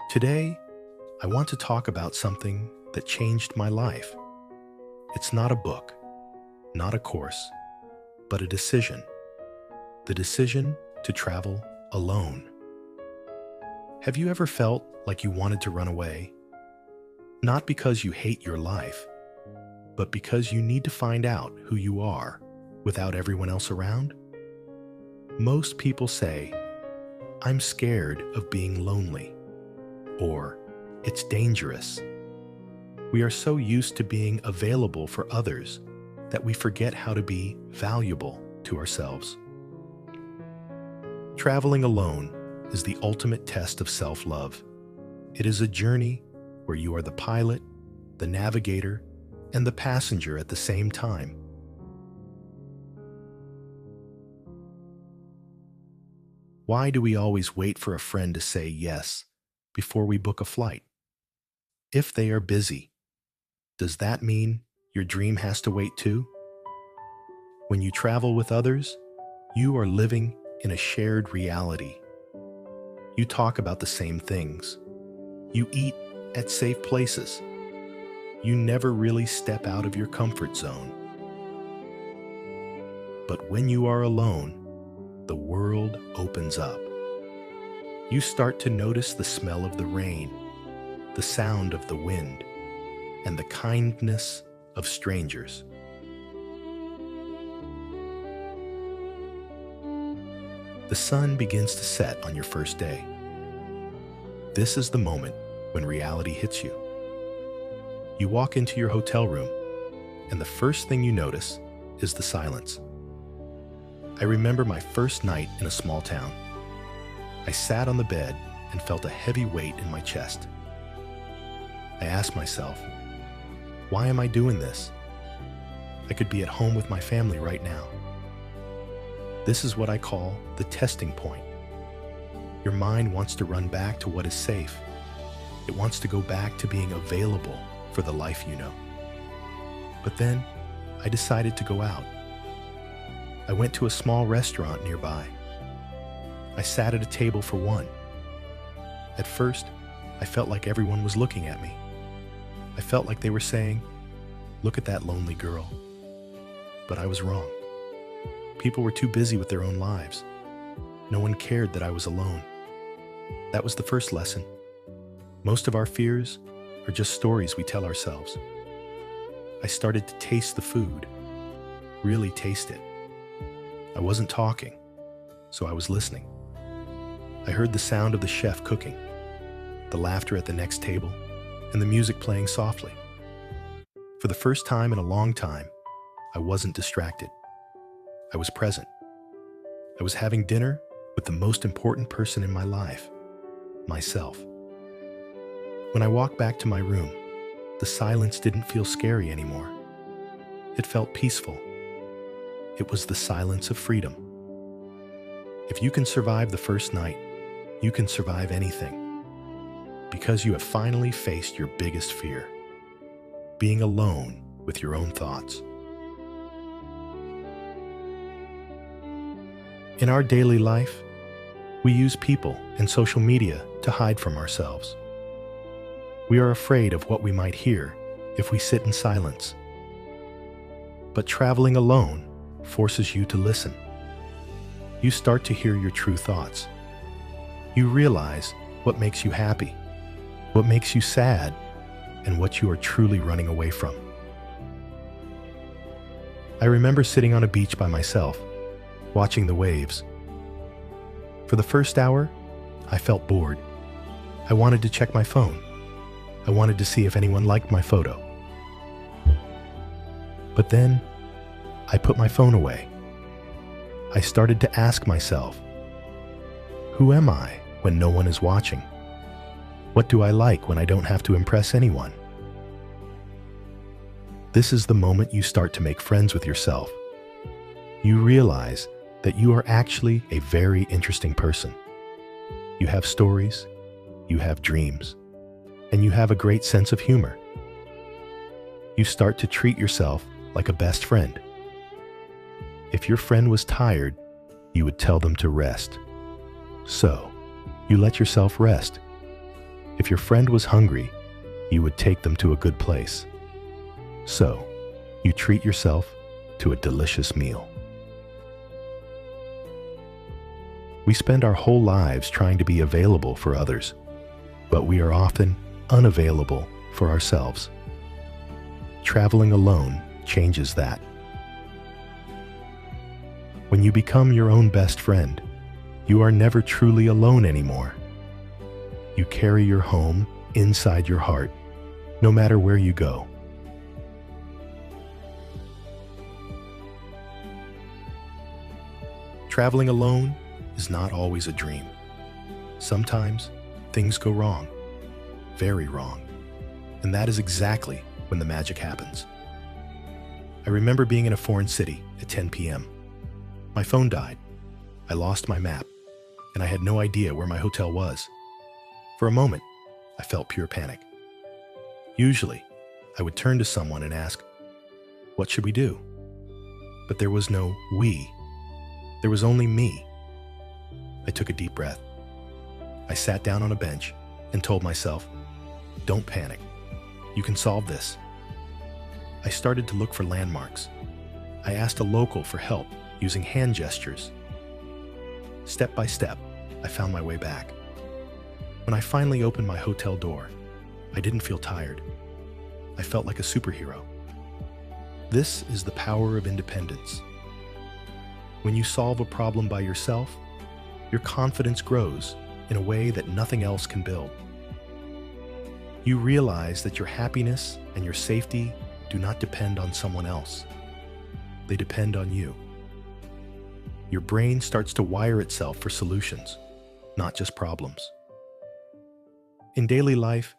Today, I want to talk about something that changed my life. It's not a book, not a course, but a decision. The decision to travel alone. Have you ever felt like you wanted to run away? Not because you hate your life, but because you need to find out who you are without everyone else around? Most people say, "I'm scared of being lonely," or "It's dangerous." We are so used to being available for others that we forget how to be valuable to ourselves. Traveling alone is the ultimate test of self-love. It is a journey where you are the pilot, the navigator, and the passenger at the same time. Why do we always wait for a friend to say yes before we book a flight? If they are busy, does that mean your dream has to wait too? When you travel with others, you are living in a shared reality. You talk about the same things. You eat at safe places. You never really step out of your comfort zone. But when you are alone, the world opens up. You start to notice the smell of the rain, the sound of the wind, and the kindness of strangers. The sun begins to set on your first day. This is the moment when reality hits you. You walk into your hotel room, and the first thing you notice is the silence. I remember my first night in a small town. I sat on the bed and felt a heavy weight in my chest. I asked myself, why am I doing this? I could be at home with my family right now. This is what I call the testing point. Your mind wants to run back to what is safe. It wants to go back to being available for the life you know. But then I decided to go out. I went to a small restaurant nearby. I sat at a table for one. At first, I felt like everyone was looking at me. I felt like they were saying, "Look at that lonely girl." But I was wrong. People were too busy with their own lives. No one cared that I was alone. That was the first lesson. Most of our fears are just stories we tell ourselves. I started to taste the food, really taste it. I wasn't talking, so I was listening. I heard the sound of the chef cooking, the laughter at the next table, and the music playing softly. For the first time in a long time, I wasn't distracted. I was present. I was having dinner with the most important person in my life, myself. When I walked back to my room, the silence didn't feel scary anymore. It felt peaceful. It was the silence of freedom. If you can survive the first night, you can survive anything. Because you have finally faced your biggest fear, being alone with your own thoughts. In our daily life, we use people and social media to hide from ourselves. We are afraid of what we might hear if we sit in silence. But traveling alone forces you to listen. You start to hear your true thoughts. You realize what makes you happy, what makes you sad, and what you are truly running away from. I remember sitting on a beach by myself, watching the waves. For the first hour, I felt bored. I wanted to check my phone. I wanted to see if anyone liked my photo. But then, I put my phone away. I started to ask myself, who am I when no one is watching? What do I like when I don't have to impress anyone? This is the moment you start to make friends with yourself. You realize that you are actually a very interesting person. You have stories, you have dreams, and you have a great sense of humor. You start to treat yourself like a best friend. If your friend was tired, you would tell them to rest. So, you let yourself rest. If your friend was hungry, you would take them to a good place. So, you treat yourself to a delicious meal. We spend our whole lives trying to be available for others, but we are often unavailable for ourselves. Traveling alone changes that. When you become your own best friend, you are never truly alone anymore. You carry your home inside your heart, no matter where you go. Traveling alone is not always a dream. Sometimes things go wrong, very wrong, and that is exactly when the magic happens. I remember being in a foreign city at 10 p.m. My phone died, I lost my map, and I had no idea where my hotel was. For a moment, I felt pure panic. Usually, I would turn to someone and ask, "What should we do?" But there was no we. There was only me. I took a deep breath. I sat down on a bench and told myself, "Don't panic. You can solve this." I started to look for landmarks. I asked a local for help using hand gestures. Step by step, I found my way back. When I finally opened my hotel door, I didn't feel tired. I felt like a superhero. This is the power of independence. When you solve a problem by yourself, your confidence grows in a way that nothing else can build. You realize that your happiness and your safety do not depend on someone else. They depend on you. Your brain starts to wire itself for solutions, not just problems. In daily life,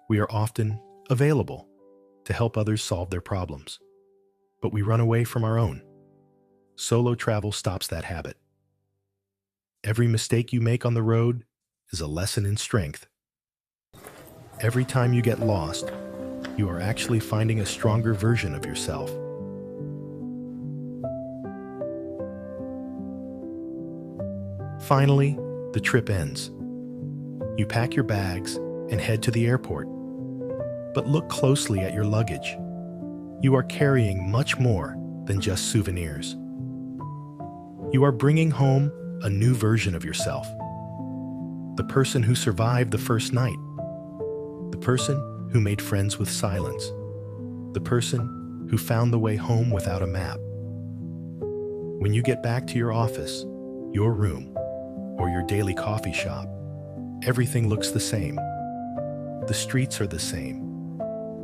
we are often available to help others solve their problems, but we run away from our own. Solo travel stops that habit. Every mistake you make on the road is a lesson in strength. Every time you get lost, you are actually finding a stronger version of yourself. Finally, the trip ends. You pack your bags and head to the airport. But look closely at your luggage. You are carrying much more than just souvenirs. You are bringing home a new version of yourself. The person who survived the first night. The person who made friends with silence. The person who found the way home without a map. When you get back to your office, your room, or your daily coffee shop, everything looks the same. The streets are the same.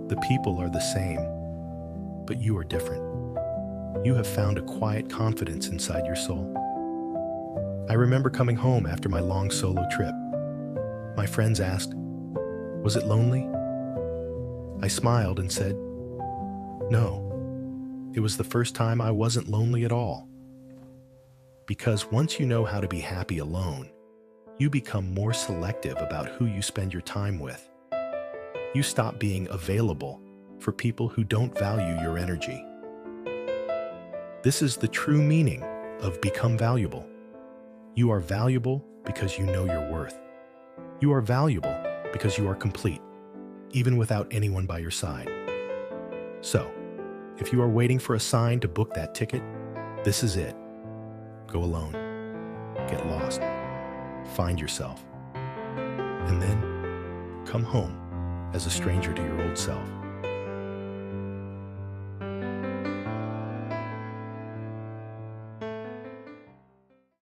The people are the same. But you are different. You have found a quiet confidence inside your soul. I remember coming home after my long solo trip. My friends asked, "Was it lonely?" I smiled and said, "No. It was the first time I wasn't lonely at all." Because once you know how to be happy alone, you become more selective about who you spend your time with. You stop being available for people who don't value your energy. This is the true meaning of become valuable. You are valuable because you know your worth. You are valuable because you are complete, even without anyone by your side. So, if you are waiting for a sign to book that ticket, this is it. Go alone. Get lost. Find yourself. And then come home as a stranger to your old self.